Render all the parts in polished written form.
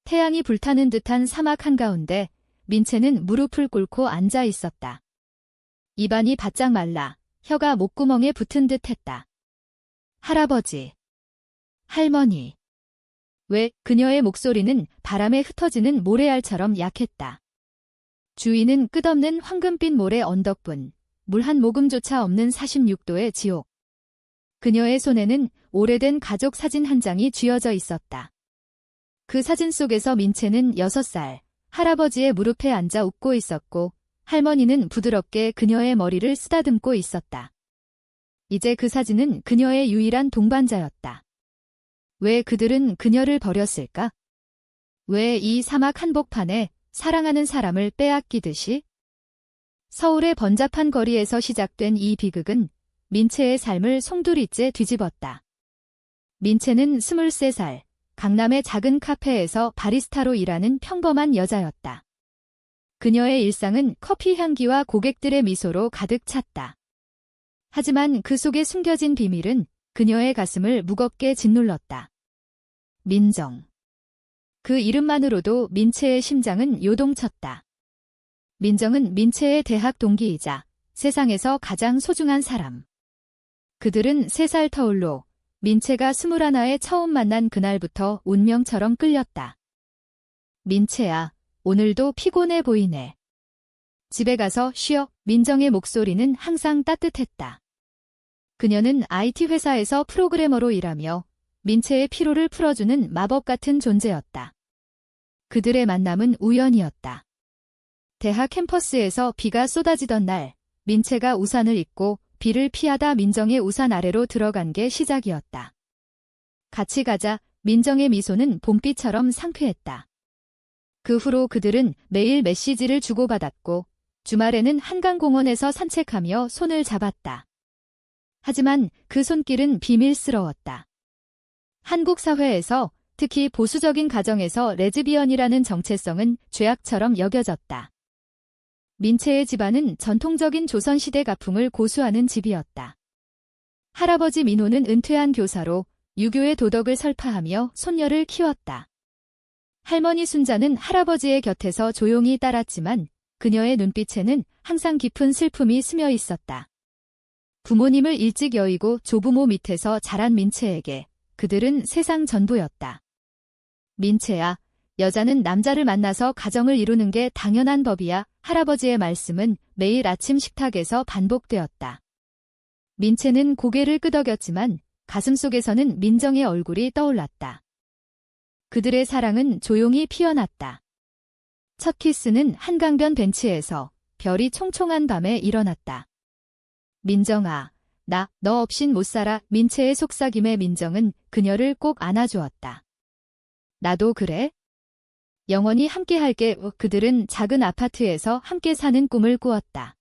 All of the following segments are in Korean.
태양이 불타는 듯한 사막 한가운데 민채는 무릎을 꿇고 앉아 있었다. 입안이 바짝 말라 혀가 목구멍에 붙은 듯 했다. 할아버지. 할머니. 왜 그녀의 목소리는 바람에 흩어지는 모래알처럼 약했다. 주위는 끝없는 황금빛 모래 언덕뿐, 물 한 모금조차 없는 46도의 지옥. 그녀의 손에는 오래된 가족 사진 한 장이 쥐어져 있었다. 그 사진 속에서 민채는 6살, 할아버지의 무릎에 앉아 웃고 있었고, 할머니는 부드럽게 그녀의 머리를 쓰다듬고 있었다. 이제 그 사진은 그녀의 유일한 동반자였다. 왜 그들은 그녀를 버렸을까? 왜 이 사막 한복판에 사랑하는 사람을 빼앗기듯이? 서울의 번잡한 거리에서 시작된 이 비극은 민채의 삶을 송두리째 뒤집었다. 민채는 23살, 강남의 작은 카페에서 바리스타로 일하는 평범한 여자였다. 그녀의 일상은 커피 향기와 고객들의 미소로 가득 찼다. 하지만 그 속에 숨겨진 비밀은 그녀의 가슴을 무겁게 짓눌렀다. 민정. 그 이름만으로도 민채의 심장은 요동쳤다. 민정은 민채의 대학 동기이자 세상에서 가장 소중한 사람. 그들은 3살 터울로 민채가 21에 처음 만난 그날부터 운명처럼 끌렸다. 민채야, 오늘도 피곤해 보이네. 집에 가서 쉬어. 민정의 목소리는 항상 따뜻했다. 그녀는 IT 회사에서 프로그래머로 일하며 민채의 피로를 풀어주는 마법 같은 존재였다. 그들의 만남은 우연이었다. 대학 캠퍼스에서 비가 쏟아지던 날, 민채가 우산을 입고 비를 피하다 민정의 우산 아래로 들어간 게 시작이었다. 같이 가자. 민정의 미소는 봄비처럼 상쾌했다. 그 후로 그들은 매일 메시지를 주고받았고 주말에는 한강공원에서 산책하며 손을 잡았다. 하지만 그 손길은 비밀스러웠다. 한국 사회에서 특히 보수적인 가정에서 레즈비언이라는 정체성은 죄악처럼 여겨졌다. 민채의 집안은 전통적인 조선시대 가풍을 고수하는 집이었다. 할아버지 민호는 은퇴한 교사로 유교의 도덕을 설파하며 손녀를 키웠다. 할머니 순자는 할아버지의 곁에서 조용히 따랐지만 그녀의 눈빛에는 항상 깊은 슬픔이 스며 있었다. 부모님을 일찍 여의고 조부모 밑에서 자란 민채에게 그들은 세상 전부였다. 민채야, 여자는 남자를 만나서 가정을 이루는 게 당연한 법이야. 할아버지의 말씀은 매일 아침 식탁에서 반복되었다. 민채는 고개를 끄덕였지만 가슴속에서는 민정의 얼굴이 떠올랐다. 그들의 사랑은 조용히 피어났다. 첫 키스는 한강변 벤치에서 별이 총총한 밤에 일어났다. 민정아, 너 없인 못 살아. 민채의 속삭임에 민정은 그녀를 꼭 안아주었다. 나도 그래? 영원히 함께할게. 그들은 작은 아파트에서 함께 사는 꿈을 꾸었다.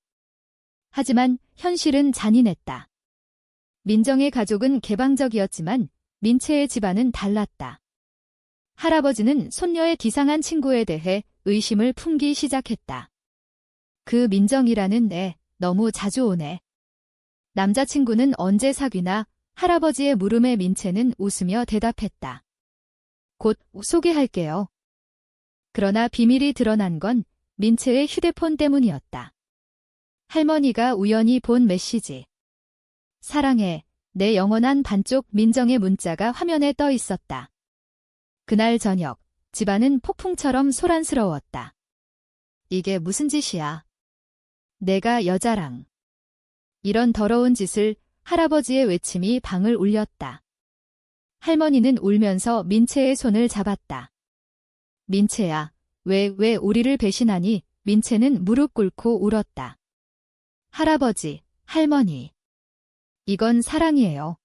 하지만 현실은 잔인했다. 민정의 가족은 개방적이었지만 민채의 집안은 달랐다. 할아버지는 손녀의 기상한 친구에 대해 의심을 품기 시작했다. 그 민정이라는 애 너무 자주 오네. 남자친구는 언제 사귀나? 할아버지의 물음에 민채는 웃으며 대답했다. 곧 소개할게요. 그러나 비밀이 드러난 건 민채의 휴대폰 때문이었다. 할머니가 우연히 본 메시지. 사랑해, 내 영원한 반쪽. 민정의 문자가 화면에 떠 있었다. 그날 저녁, 집안은 폭풍처럼 소란스러웠다. 이게 무슨 짓이야? 내가 여자랑. 이런 더러운 짓을. 할아버지의 외침이 방을 울렸다. 할머니는 울면서 민채의 손을 잡았다. 민채야, 왜 우리를 배신하니? 민채는 무릎 꿇고 울었다. 할아버지, 할머니. 이건 사랑이에요.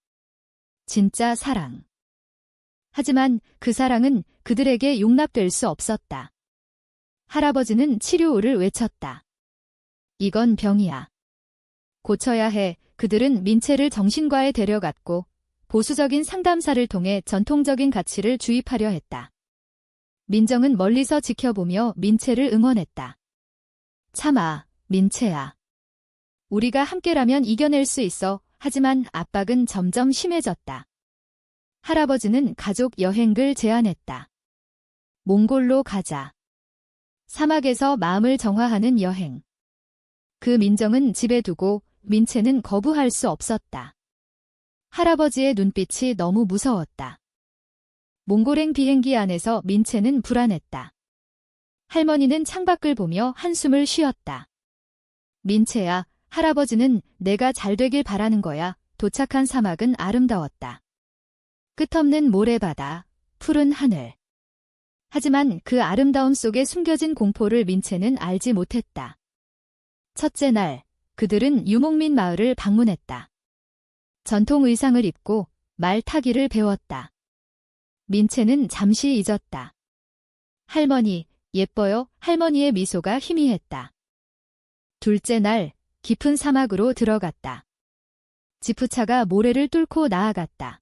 진짜 사랑. 하지만 그 사랑은 그들에게 용납될 수 없었다. 할아버지는 치료를 외쳤다. 이건 병이야. 고쳐야 해. 그들은 민채를 정신과에 데려갔고 보수적인 상담사를 통해 전통적인 가치를 주입하려 했다. 민정은 멀리서 지켜보며 민채를 응원했다. 참아, 민채야. 우리가 함께라면 이겨낼 수 있어. 하지만 압박은 점점 심해졌다. 할아버지는 가족 여행을 제안했다. 몽골로 가자. 사막에서 마음을 정화하는 여행. 그 민정은 집에 두고 민채는 거부할 수 없었다. 할아버지의 눈빛이 너무 무서웠다. 몽골행 비행기 안에서 민채는 불안했다. 할머니는 창밖을 보며 한숨을 쉬었다. 민채야, 할아버지는 내가 잘 되길 바라는 거야. 도착한 사막은 아름다웠다. 끝없는 모래바다, 푸른 하늘. 하지만 그 아름다움 속에 숨겨진 공포를 민채는 알지 못했다. 첫째 날, 그들은 유목민 마을을 방문했다. 전통 의상을 입고 말 타기를 배웠다. 민채는 잠시 잊었다. 할머니, 예뻐요. 할머니의 미소가 희미했다. 둘째 날, 깊은 사막으로 들어갔다. 지프차가 모래를 뚫고 나아갔다.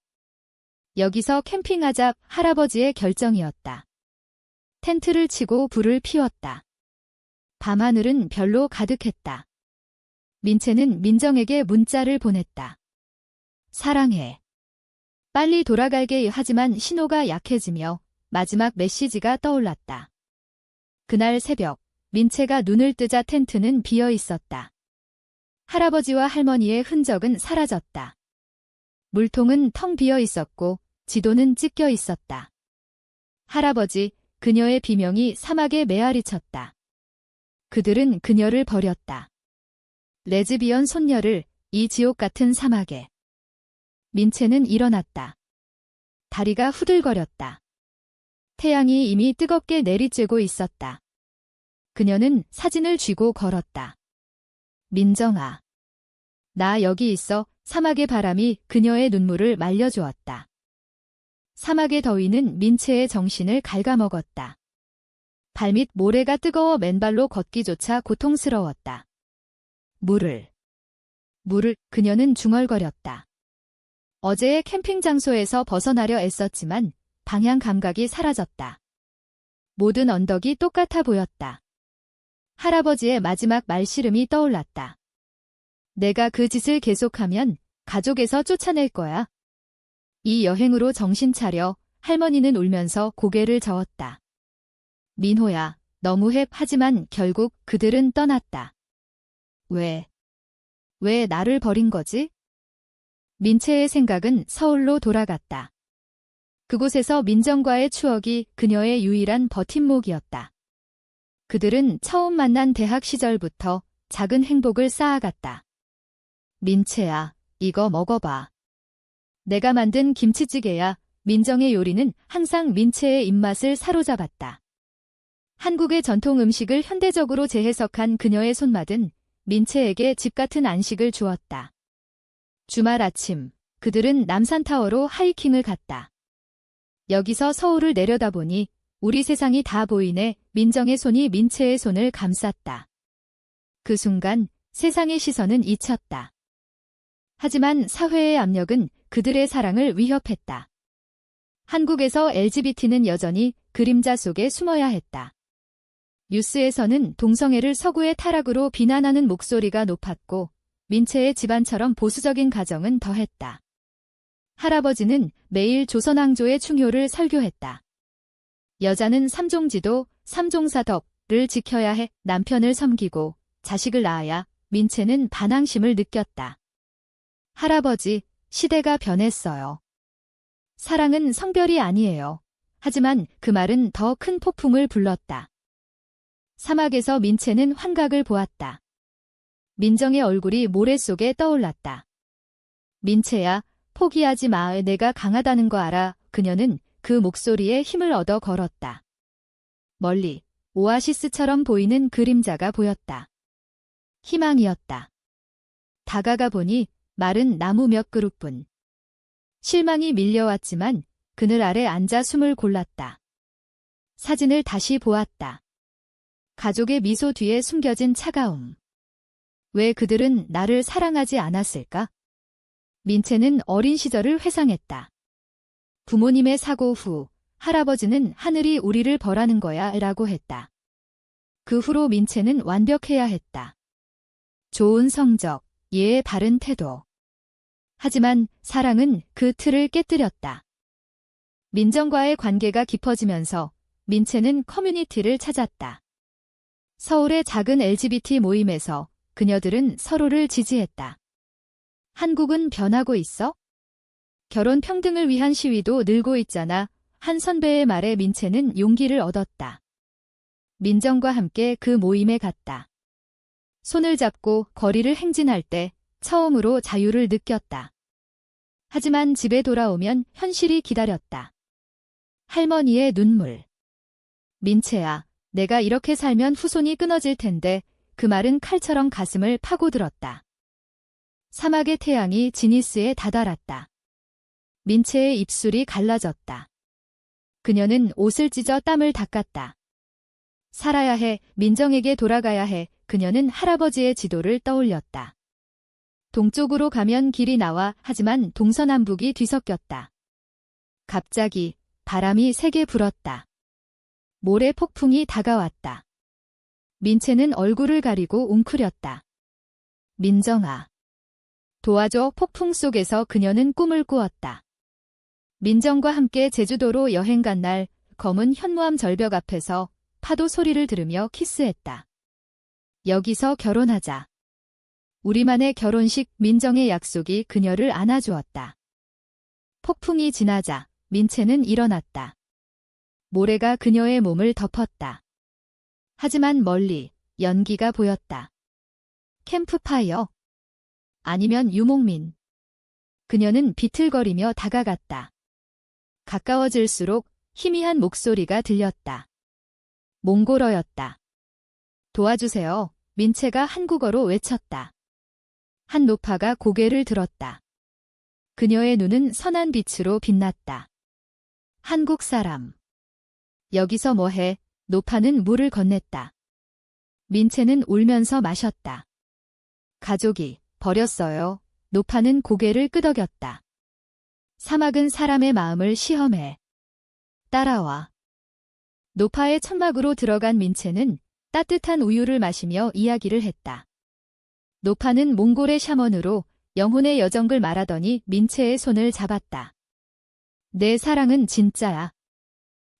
여기서 캠핑하자. 할아버지의 결정이었다. 텐트를 치고 불을 피웠다. 밤하늘은 별로 가득했다. 민채는 민정에게 문자를 보냈다. 사랑해. 빨리 돌아갈게. 하지만 신호가 약해지며 마지막 메시지가 떠올랐다. 그날 새벽, 민채가 눈을 뜨자 텐트는 비어 있었다. 할아버지와 할머니의 흔적은 사라졌다. 물통은 텅 비어 있었고 지도는 찢겨 있었다. 할아버지, 그녀의 비명이 사막에 메아리 쳤다. 그들은 그녀를 버렸다. 레즈비언 손녀를 이 지옥 같은 사막에. 민채는 일어났다. 다리가 후들거렸다. 태양이 이미 뜨겁게 내리쬐고 있었다. 그녀는 사진을 쥐고 걸었다. 민정아. 나 여기 있어. 사막의 바람이 그녀의 눈물을 말려주었다. 사막의 더위는 민채의 정신을 갉아먹었다. 발밑 모래가 뜨거워 맨발로 걷기조차 고통스러웠다. 물을. 그녀는 중얼거렸다. 어제의 캠핑 장소에서 벗어나려 애썼지만 방향 감각이 사라졌다. 모든 언덕이 똑같아 보였다. 할아버지의 마지막 말씨름이 떠올랐다. 내가 그 짓을 계속하면 가족에서 쫓아낼 거야. 이 여행으로 정신 차려. 할머니는 울면서 고개를 저었다. 민호야, 너무해. 하지만 결국 그들은 떠났다. 왜 나를 버린 거지? 민채의 생각은 서울로 돌아갔다. 그곳에서 민정과의 추억이 그녀의 유일한 버팀목이었다. 그들은 처음 만난 대학 시절부터 작은 행복을 쌓아갔다. 민채야, 이거 먹어봐. 내가 만든 김치찌개야. 민정의 요리는 항상 민채의 입맛을 사로잡았다. 한국의 전통 음식을 현대적으로 재해석한 그녀의 손맛은 민채에게 집 같은 안식을 주었다. 주말 아침, 그들은 남산타워로 하이킹을 갔다. 여기서 서울을 내려다보니 우리 세상이 다 보이네. 민정의 손이 민채의 손을 감쌌다. 그 순간 세상의 시선은 잊혔다. 하지만 사회의 압력은 그들의 사랑을 위협했다. 한국에서 LGBT는 여전히 그림자 속에 숨어야 했다. 뉴스에서는 동성애를 서구의 타락으로 비난하는 목소리가 높았고 민채의 집안처럼 보수적인 가정은 더했다. 할아버지는 매일 조선왕조의 충효를 설교했다. 여자는 삼종지도, 삼종사덕을 지켜야 해. 남편을 섬기고 자식을 낳아야. 민채는 반항심을 느꼈다. 할아버지, 시대가 변했어요. 사랑은 성별이 아니에요. 하지만 그 말은 더 큰 폭풍을 불렀다. 사막에서 민채는 환각을 보았다. 민정의 얼굴이 모래 속에 떠올랐다. 민채야, 포기하지 마. 내가 강하다는 거 알아. 그녀는 그 목소리에 힘을 얻어 걸었다. 멀리 오아시스처럼 보이는 그림자가 보였다. 희망이었다. 다가가 보니 마른 나무 몇 그루뿐. 실망이 밀려왔지만 그늘 아래 앉아 숨을 골랐다. 사진을 다시 보았다. 가족의 미소 뒤에 숨겨진 차가움. 왜 그들은 나를 사랑하지 않았을까? 민채는 어린 시절을 회상했다. 부모님의 사고 후 할아버지는 하늘이 우리를 벌하는 거야 라고 했다. 그 후로 민채는 완벽해야 했다. 좋은 성적, 예의 바른 태도. 하지만 사랑은 그 틀을 깨뜨렸다. 민정과의 관계가 깊어지면서 민채는 커뮤니티를 찾았다. 서울의 작은 LGBT 모임에서 그녀들은 서로를 지지했다. 한국은 변하고 있어? 결혼 평등을 위한 시위도 늘고 있잖아. 한 선배의 말에 민채는 용기를 얻었다. 민정과 함께 그 모임에 갔다. 손을 잡고 거리를 행진할 때 처음으로 자유를 느꼈다. 하지만 집에 돌아오면 현실이 기다렸다. 할머니의 눈물. 민채야, 내가 이렇게 살면 후손이 끊어질 텐데. 그 말은 칼처럼 가슴을 파고들었다. 사막의 태양이 지니스에 다다랐다. 민채의 입술이 갈라졌다. 그녀는 옷을 찢어 땀을 닦았다. 살아야 해, 민정에게 돌아가야 해. 그녀는 할아버지의 지도를 떠올렸다. 동쪽으로 가면 길이 나와. 하지만 동서남북이 뒤섞였다. 갑자기 바람이 세게 불었다. 모래 폭풍이 다가왔다. 민채는 얼굴을 가리고 웅크렸다. 민정아. 도와줘. 폭풍 속에서 그녀는 꿈을 꾸었다. 민정과 함께 제주도로 여행 간 날, 검은 현무암 절벽 앞에서 파도 소리를 들으며 키스했다. 여기서 결혼하자. 우리만의 결혼식. 민정의 약속이 그녀를 안아주었다. 폭풍이 지나자 민채는 일어났다. 모래가 그녀의 몸을 덮었다. 하지만 멀리 연기가 보였다. 캠프파이어? 아니면 유목민? 그녀는 비틀거리며 다가갔다. 가까워질수록 희미한 목소리가 들렸다. 몽골어였다. 도와주세요. 민채가 한국어로 외쳤다. 한 노파가 고개를 들었다. 그녀의 눈은 선한 빛으로 빛났다. 한국 사람. 여기서 뭐해? 노파는 물을 건넸다. 민채는 울면서 마셨다. 가족이 버렸어요. 노파는 고개를 끄덕였다. 사막은 사람의 마음을 시험해. 따라와. 노파의 천막으로 들어간 민채는 따뜻한 우유를 마시며 이야기를 했다. 노파는 몽골의 샤먼으로 영혼의 여정을 말하더니 민채의 손을 잡았다. 내 사랑은 진짜야.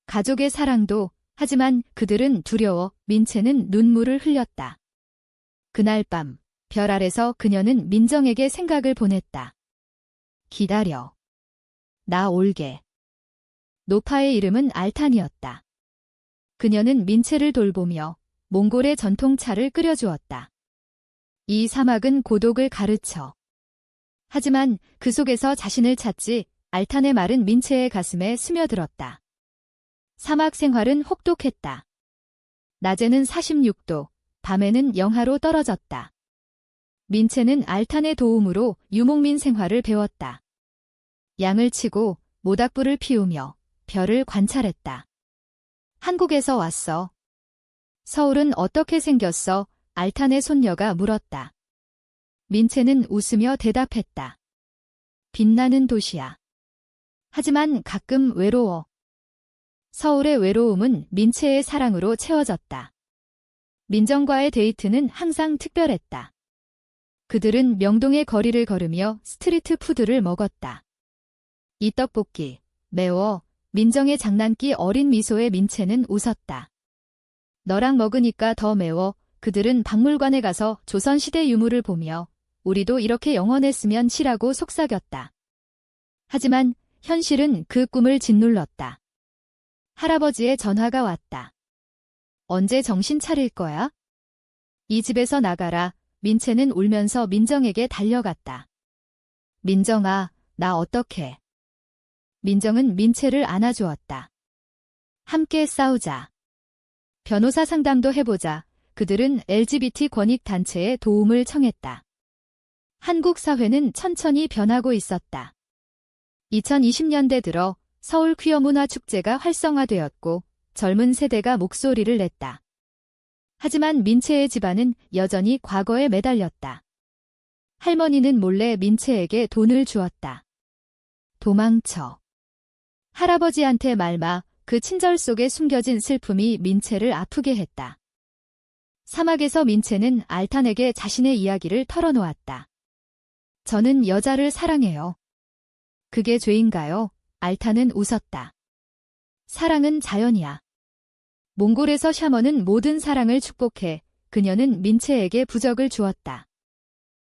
가족의 사랑도. 하지만 그들은 두려워. 민채는 눈물을 흘렸다. 그날 밤 별 아래서 그녀는 민정에게 생각을 보냈다. 기다려. 나 올게. 노파의 이름은 알탄이었다. 그녀는 민채를 돌보며 몽골의 전통차를 끓여주었다. 이 사막은 고독을 가르쳐. 하지만 그 속에서 자신을 찾지. 알탄의 말은 민채의 가슴에 스며들었다. 사막 생활은 혹독했다. 낮에는 46도, 밤에는 영하로 떨어졌다. 민채는 알탄의 도움으로 유목민 생활을 배웠다. 양을 치고 모닥불을 피우며 별을 관찰했다. 한국에서 왔어. 서울은 어떻게 생겼어? 알탄의 손녀가 물었다. 민채는 웃으며 대답했다. 빛나는 도시야. 하지만 가끔 외로워. 서울의 외로움은 민채의 사랑으로 채워졌다. 민정과의 데이트는 항상 특별했다. 그들은 명동의 거리를 걸으며 스트리트 푸드를 먹었다. 이 떡볶이, 매워. 민정의 장난기 어린 미소에 민채는 웃었다. 너랑 먹으니까 더 매워. 그들은 박물관에 가서 조선시대 유물을 보며 우리도 이렇게 영원했으면 시라고 속삭였다. 하지만 현실은 그 꿈을 짓눌렀다. 할아버지의 전화가 왔다. 언제 정신 차릴 거야? 이 집에서 나가라. 민채는 울면서 민정에게 달려갔다. 민정아, 나 어떡해? 민정은 민채를 안아주었다. 함께 싸우자. 변호사 상담도 해보자. 그들은 LGBT 권익단체에 도움을 청했다. 한국 사회는 천천히 변하고 있었다. 2020년대 들어 서울 퀴어 문화 축제가 활성화되었고 젊은 세대가 목소리를 냈다. 하지만 민채의 집안은 여전히 과거에 매달렸다. 할머니는 몰래 민채에게 돈을 주었다. 도망쳐. 할아버지한테 말마. 그 친절 속에 숨겨진 슬픔이 민채를 아프게 했다. 사막에서 민채는 알탄에게 자신의 이야기를 털어놓았다. 저는 여자를 사랑해요. 그게 죄인가요? 알탄은 웃었다. 사랑은 자연이야. 몽골에서 샤먼은 모든 사랑을 축복해 그녀는 민채에게 부적을 주었다.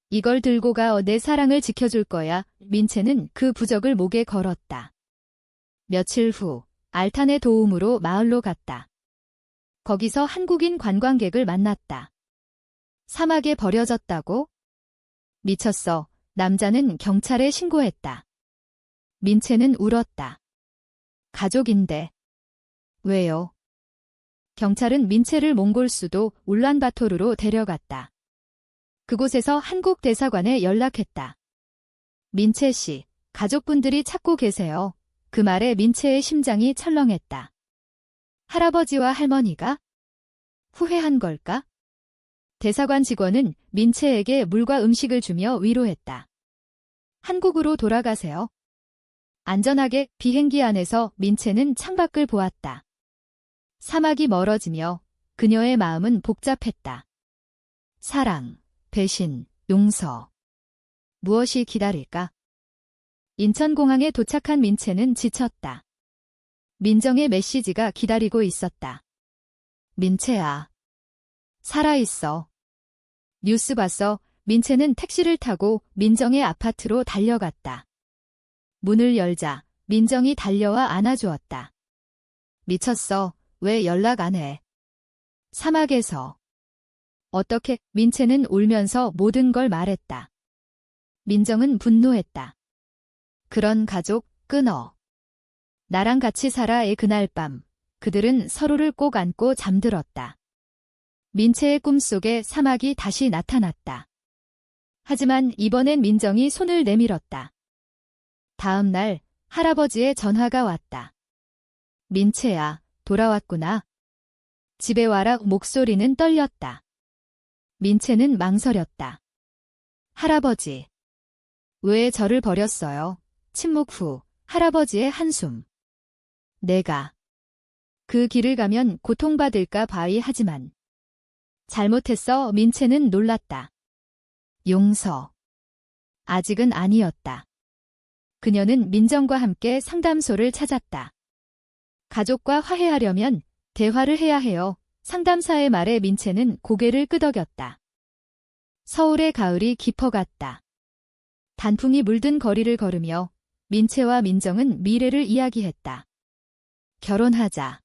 이걸 들고 가 내 사랑을 지켜줄 거야. 민채는 그 부적을 목에 걸었다. 며칠 후 알탄의 도움으로 마을로 갔다. 거기서 한국인 관광객을 만났다. 사막에 버려졌다고? 미쳤어. 남자는 경찰에 신고했다. 민채는 울었다. 가족인데. 왜요? 경찰은 민채를 몽골 수도 울란바토르로 데려갔다. 그곳에서 한국 대사관에 연락했다. 민채 씨, 가족분들이 찾고 계세요. 그 말에 민채의 심장이 철렁했다. 할아버지와 할머니가? 후회한 걸까? 대사관 직원은 민채에게 물과 음식을 주며 위로했다. 한국으로 돌아가세요. 안전하게. 비행기 안에서 민채는 창밖을 보았다. 사막이 멀어지며 그녀의 마음은 복잡했다. 사랑, 배신, 용서. 무엇이 기다릴까? 인천공항에 도착한 민채는 지쳤다. 민정의 메시지가 기다리고 있었다. 민채야. 살아있어. 뉴스 봤어. 민채는 택시를 타고 민정의 아파트로 달려갔다. 문을 열자 민정이 달려와 안아주었다. 미쳤어. 왜 연락 안 해? 사막에서. 어떻게? 민채는 울면서 모든 걸 말했다. 민정은 분노했다. 그런 가족 끊어. 나랑 같이 살아의 그날 밤 그들은 서로를 꼭 안고 잠들었다. 민채의 꿈속에 사막이 다시 나타났다. 하지만 이번엔 민정이 손을 내밀었다. 다음 날 할아버지의 전화가 왔다. 민채야, 돌아왔구나. 집에 와라. 목소리는 떨렸다. 민채는 망설였다. 할아버지. 왜 저를 버렸어요? 침묵 후 할아버지의 한숨. 내가 그 길을 가면 고통받을까 봐이 하지만 잘못했어. 민채는 놀랐다. 용서. 아직은 아니었다. 그녀는 민정과 함께 상담소를 찾았다. 가족과 화해하려면 대화를 해야 해요. 상담사의 말에 민채는 고개를 끄덕였다. 서울의 가을이 깊어갔다. 단풍이 물든 거리를 걸으며 민채와 민정은 미래를 이야기했다. 결혼하자.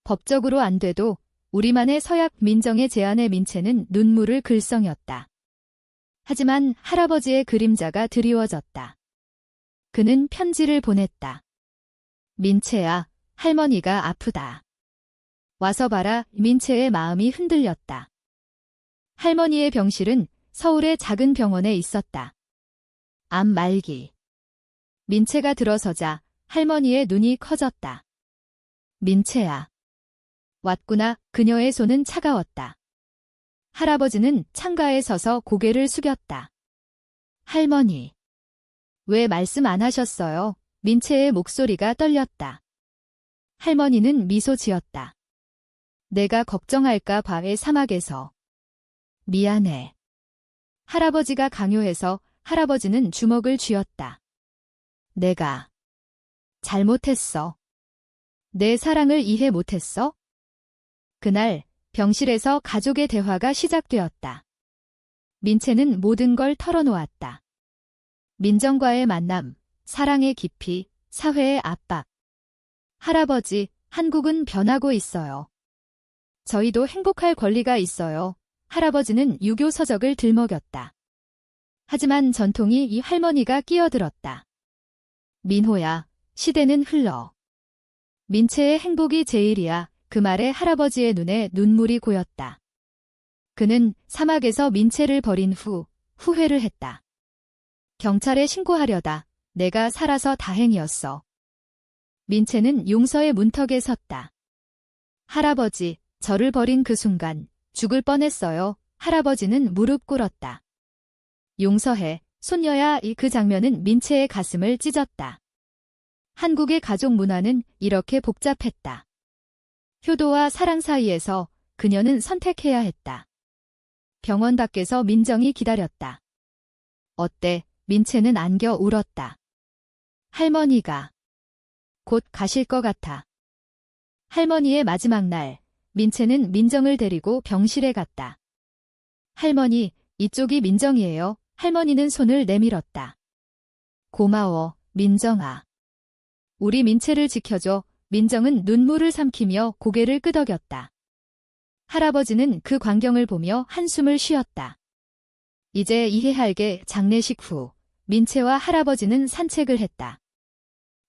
법적으로 안 돼도 우리만의 서약. 민정의 제안에 민채는 눈물을 글썽였다. 하지만 할아버지의 그림자가 드리워졌다. 그는 편지를 보냈다. 민채야, 할머니가 아프다. 와서 봐라. 민채의 마음이 흔들렸다. 할머니의 병실은 서울의 작은 병원에 있었다. 암 말기. 민채가 들어서자 할머니의 눈이 커졌다. 민채야. 왔구나. 그녀의 손은 차가웠다. 할아버지는 창가에 서서 고개를 숙였다. 할머니. 왜 말씀 안 하셨어요? 민채의 목소리가 떨렸다. 할머니는 미소 지었다. 내가 걱정할까 봐의 사막에서. 미안해. 할아버지가 강요해서 할아버지는 주먹을 쥐었다. 내가 잘못했어. 내 사랑을 이해 못했어? 그날 병실에서 가족의 대화가 시작되었다. 민채는 모든 걸 털어놓았다. 민정과의 만남, 사랑의 깊이, 사회의 압박. 할아버지, 한국은 변하고 있어요. 저희도 행복할 권리가 있어요. 할아버지는 유교 서적을 들먹였다. 하지만 전통이 이 할머니가 끼어들었다. 민호야, 시대는 흘러. 민채의 행복이 제일이야. 그 말에 할아버지의 눈에 눈물이 고였다. 그는 사막에서 민채를 버린 후 후회를 했다. 경찰에 신고하려다. 내가 살아서 다행이었어. 민채는 용서의 문턱에 섰다. 할아버지, 저를 버린 그 순간 죽을 뻔했어요. 할아버지는 무릎 꿇었다. 용서해, 손녀야. 그 장면은 민채의 가슴을 찢었다. 한국의 가족 문화는 이렇게 복잡했다. 효도와 사랑 사이에서 그녀는 선택해야 했다. 병원 밖에서 민정이 기다렸다. 어때? 민채는 안겨 울었다. 할머니가 곧 가실 것 같아. 할머니의 마지막 날, 민채는 민정을 데리고 병실에 갔다. 할머니, 이쪽이 민정이에요. 할머니는 손을 내밀었다. 고마워, 민정아. 우리 민채를 지켜줘. 민정은 눈물을 삼키며 고개를 끄덕였다. 할아버지는 그 광경을 보며 한숨을 쉬었다. 이제 이해할 게 장례식 후, 민채와 할아버지는 산책을 했다.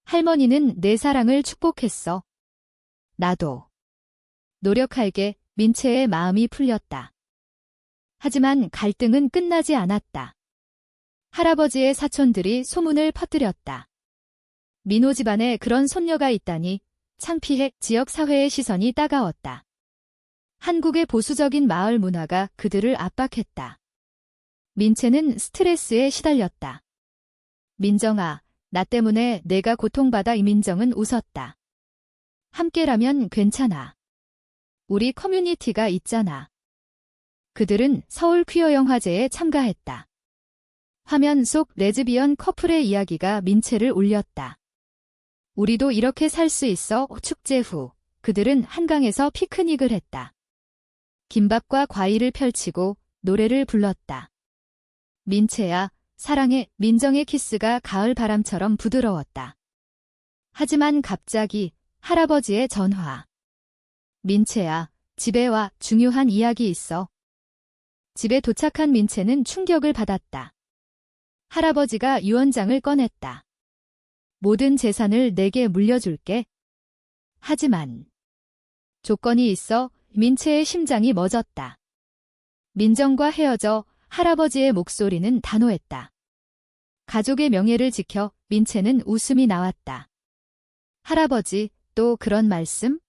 할머니는 내 사랑을 축복했어. 나도. 노력할게. 민채의 마음이 풀렸다. 하지만 갈등은 끝나지 않았다. 할아버지의 사촌들이 소문을 퍼뜨렸다. 민호 집안에 그런 손녀가 있다니 창피해. 지역사회의 시선이 따가웠다. 한국의 보수적인 마을 문화가 그들을 압박했다. 민채는 스트레스에 시달렸다. 민정아, 나 때문에 내가 고통받아. 이민정은 웃었다. 함께라면 괜찮아. 우리 커뮤니티가 있잖아. 그들은 서울 퀴어 영화제에 참가했다. 화면 속 레즈비언 커플의 이야기가 민채를 울렸다. 우리도 이렇게 살 수 있어. 축제 후, 그들은 한강에서 피크닉을 했다. 김밥과 과일을 펼치고 노래를 불렀다. 민채야, 사랑해. 민정의 키스가 가을 바람처럼 부드러웠다. 하지만 갑자기 할아버지의 전화. 민채야, 집에 와. 중요한 이야기 있어. 집에 도착한 민채는 충격을 받았다. 할아버지가 유언장을 꺼냈다. 모든 재산을 내게 물려줄게. 하지만 조건이 있어. 민채의 심장이 멎었다. 민정과 헤어져. 할아버지의 목소리는 단호했다. 가족의 명예를 지켜. 민채는 웃음이 나왔다. 할아버지, 또 그런 말씀?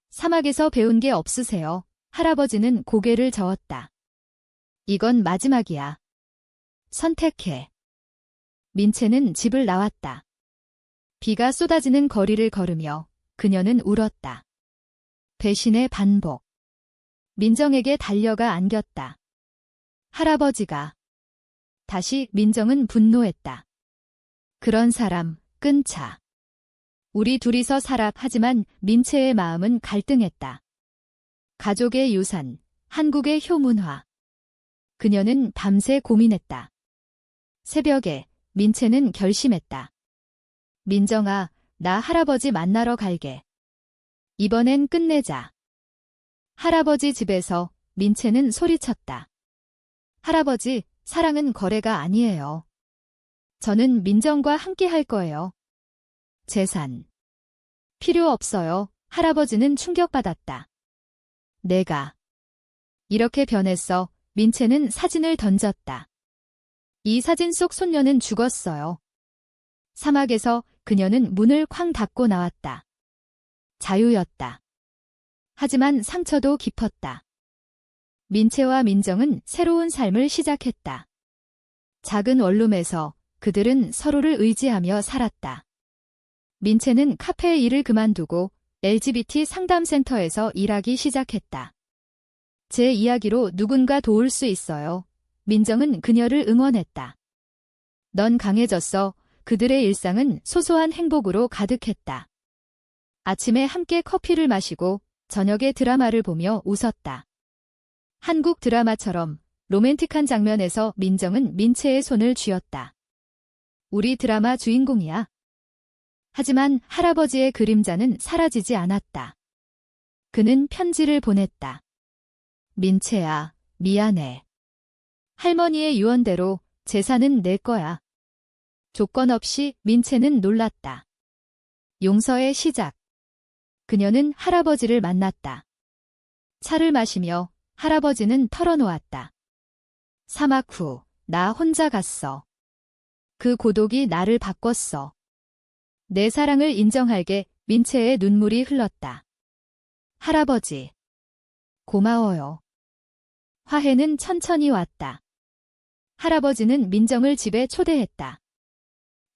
사막에서 배운 게 없으세요? 할아버지는 고개를 저었다. 이건 마지막이야. 선택해. 민채는 집을 나왔다. 비가 쏟아지는 거리를 걸으며 그녀는 울었다. 배신의 반복. 민정에게 달려가 안겼다. 할아버지가. 다시 민정은 분노했다. 그런 사람, 끊자. 우리 둘이서 살아. 하지만 민채의 마음은 갈등했다. 가족의 유산, 한국의 효문화. 그녀는 밤새 고민했다. 새벽에 민채는 결심했다. 민정아, 나 할아버지 만나러 갈게. 이번엔 끝내자. 할아버지 집에서 민채는 소리쳤다. 할아버지, 사랑은 거래가 아니에요. 저는 민정과 함께 할 거예요. 재산. 필요 없어요. 할아버지는 충격받았다. 내가 이렇게 변했어. 민채는 사진을 던졌다. 이 사진 속 손녀는 죽었어요. 사막에서 그녀는 문을 쾅 닫고 나왔다. 자유였다. 하지만 상처도 깊었다. 민채와 민정은 새로운 삶을 시작했다. 작은 원룸에서 그들은 서로를 의지하며 살았다. 민채는 카페 일을 그만두고 LGBT 상담센터에서 일하기 시작했다. 제 이야기로 누군가 도울 수 있어요. 민정은 그녀를 응원했다. 넌 강해졌어. 그들의 일상은 소소한 행복으로 가득했다. 아침에 함께 커피를 마시고 저녁에 드라마를 보며 웃었다. 한국 드라마처럼 로맨틱한 장면에서 민정은 민채의 손을 쥐었다. 우리 드라마 주인공이야. 하지만 할아버지의 그림자는 사라지지 않았다. 그는 편지를 보냈다. 민채야, 미안해. 할머니의 유언대로 재산은 내 거야. 조건 없이. 민채는 놀랐다. 용서의 시작. 그녀는 할아버지를 만났다. 차를 마시며 할아버지는 털어놓았다. 사막 후, 나 혼자 갔어. 그 고독이 나를 바꿨어. 내 사랑을 인정할게. 민채의 눈물이 흘렀다. 할아버지. 고마워요. 화해는 천천히 왔다. 할아버지는 민정을 집에 초대했다.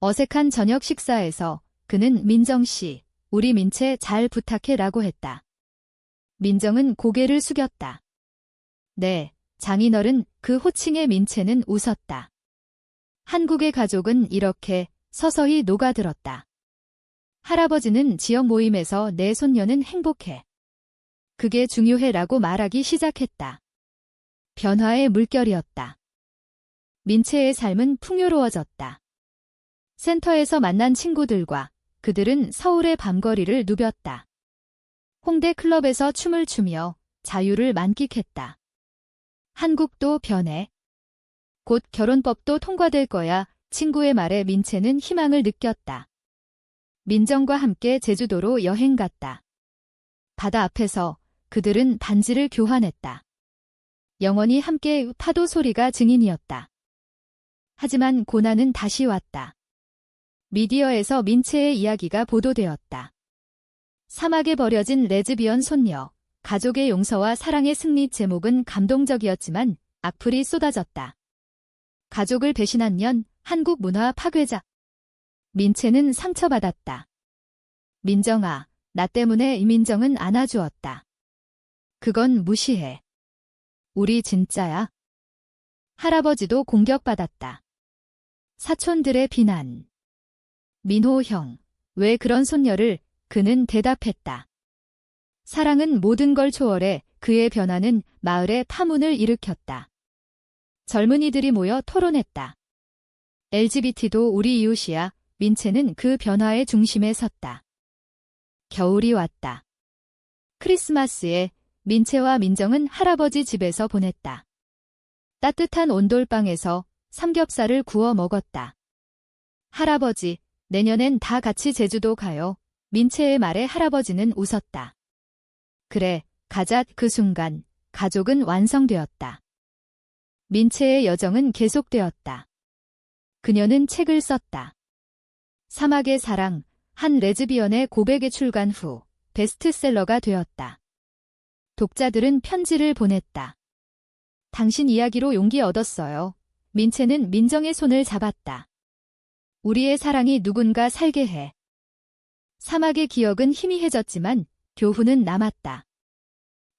어색한 저녁 식사에서 그는 민정 씨, 우리 민채 잘 부탁해라고 했다. 민정은 고개를 숙였다. 네, 장인어른. 그 호칭에 민채는 웃었다. 한국의 가족은 이렇게 서서히 녹아들었다. 할아버지는 지역 모임에서 내 손녀는 행복해. 그게 중요해라고 말하기 시작했다. 변화의 물결이었다. 민채의 삶은 풍요로워졌다. 센터에서 만난 친구들과 그들은 서울의 밤거리를 누볐다. 홍대 클럽에서 춤을 추며 자유를 만끽했다. 한국도 변해. 곧 결혼법도 통과될 거야. 친구의 말에 민채는 희망을 느꼈다. 민정과 함께 제주도로 여행 갔다. 바다 앞에서 그들은 반지를 교환했다. 영원히 함께 파도 소리가 증인이었다. 하지만 고난은 다시 왔다. 미디어에서 민채의 이야기가 보도되었다. 사막에 버려진 레즈비언 손녀, 가족의 용서와 사랑의 승리. 제목은 감동적이었지만 악플이 쏟아졌다. 가족을 배신한 년, 한국 문화 파괴자. 민채는 상처받았다. 민정아, 나 때문에 이민정은 안아주었다. 그건 무시해. 우리 진짜야. 할아버지도 공격받았다. 사촌들의 비난. 민호 형, 왜 그런 손녀를? 그는 대답했다. 사랑은 모든 걸 초월해. 그의 변화는 마을에 파문을 일으켰다. 젊은이들이 모여 토론했다. LGBT도 우리 이웃이야. 민채는 그 변화의 중심에 섰다. 겨울이 왔다. 크리스마스에 민채와 민정은 할아버지 집에서 보냈다. 따뜻한 온돌방에서 삼겹살을 구워 먹었다. 할아버지, 내년엔 다 같이 제주도 가요. 민채의 말에 할아버지는 웃었다. 그래, 가자. 그 순간 가족은 완성되었다. 민채의 여정은 계속되었다. 그녀는 책을 썼다. 사막의 사랑, 한 레즈비언의 고백의 출간 후 베스트셀러가 되었다. 독자들은 편지를 보냈다. 당신 이야기로 용기 얻었어요. 민채는 민정의 손을 잡았다. 우리의 사랑이 누군가 살게 해. 사막의 기억은 희미해졌지만 교훈은 남았다.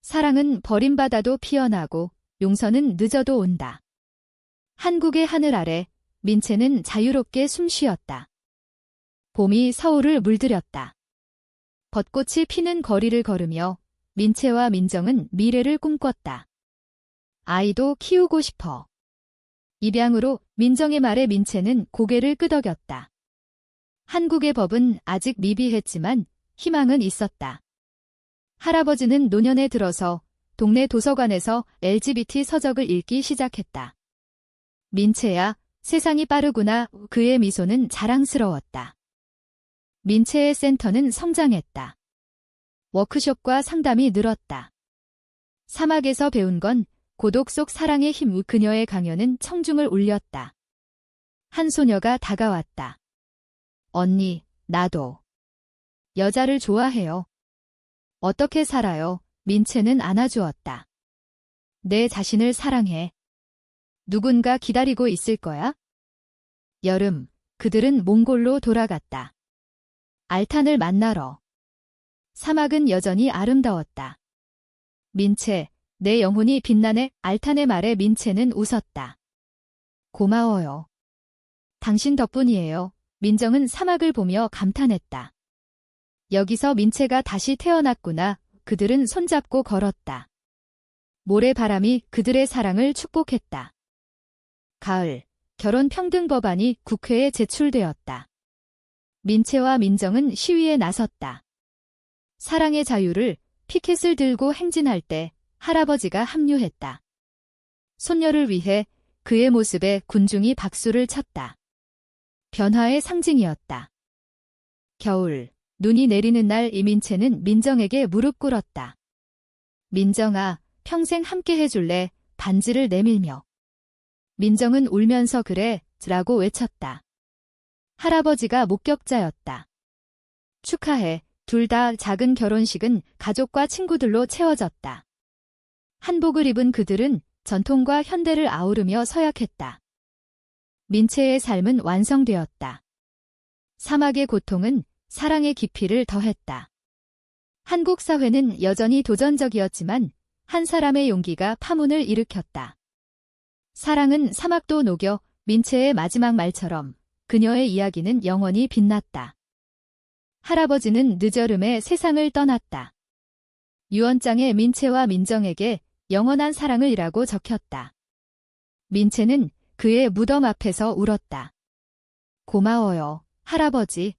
사랑은 버림받아도 피어나고 용서는 늦어도 온다. 한국의 하늘 아래 민채는 자유롭게 숨쉬었다. 봄이 서울을 물들였다. 벚꽃이 피는 거리를 걸으며 민채와 민정은 미래를 꿈꿨다. 아이도 키우고 싶어. 입양으로 민정의 말에 민채는 고개를 끄덕였다. 한국의 법은 아직 미비했지만 희망은 있었다. 할아버지는 노년에 들어서 동네 도서관에서 LGBT 서적을 읽기 시작했다. 민채야, 세상이 빠르구나. 그의 미소는 자랑스러웠다. 민채의 센터는 성장했다. 워크숍과 상담이 늘었다. 사막에서 배운 건 고독 속 사랑의 힘. 그녀의 강연은 청중을 울렸다. 한 소녀가 다가왔다. 언니, 나도 여자를 좋아해요. 어떻게 살아요? 민채는 안아주었다. 내 자신을 사랑해. 누군가 기다리고 있을 거야? 여름, 그들은 몽골로 돌아갔다. 알탄을 만나러. 사막은 여전히 아름다웠다. 민채, 내 영혼이 빛나네. 알탄의 말에 민채는 웃었다. 고마워요. 당신 덕분이에요. 민정은 사막을 보며 감탄했다. 여기서 민채가 다시 태어났구나. 그들은 손잡고 걸었다. 모래바람이 그들의 사랑을 축복했다. 가을, 결혼평등 법안이 국회에 제출되었다. 민채와 민정은 시위에 나섰다. 사랑의 자유를 피켓을 들고 행진할 때 할아버지가 합류했다. 손녀를 위해 그의 모습에 군중이 박수를 쳤다. 변화의 상징이었다. 겨울, 눈이 내리는 날 이민채는 민정에게 무릎 꿇었다. 민정아, 평생 함께 해줄래? 반지를 내밀며. 민정은 울면서 그래, 라고 외쳤다. 할아버지가 목격자였다. 축하해. 둘 다 작은 결혼식은 가족과 친구들로 채워졌다. 한복을 입은 그들은 전통과 현대를 아우르며 서약했다. 민채의 삶은 완성되었다. 사막의 고통은 사랑의 깊이를 더했다. 한국 사회는 여전히 도전적이었지만 한 사람의 용기가 파문을 일으켰다. 사랑은 사막도 녹여 민채의 마지막 말처럼 그녀의 이야기는 영원히 빛났다. 할아버지는 늦어름에 세상을 떠났다. 유언장에 민채와 민정에게 영원한 사랑을이라고 적혔다. 민채는 그의 무덤 앞에서 울었다. 고마워요, 할아버지.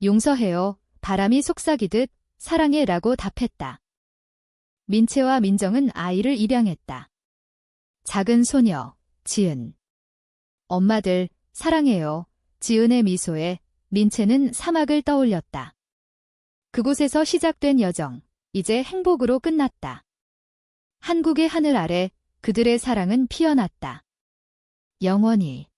용서해요, 바람이 속삭이듯 사랑해라고 답했다. 민채와 민정은 아이를 입양했다. 작은 소녀, 지은. 엄마들, 사랑해요. 지은의 미소에 민채는 사막을 떠올렸다. 그곳에서 시작된 여정, 이제 행복으로 끝났다. 한국의 하늘 아래 그들의 사랑은 피어났다. 영원히.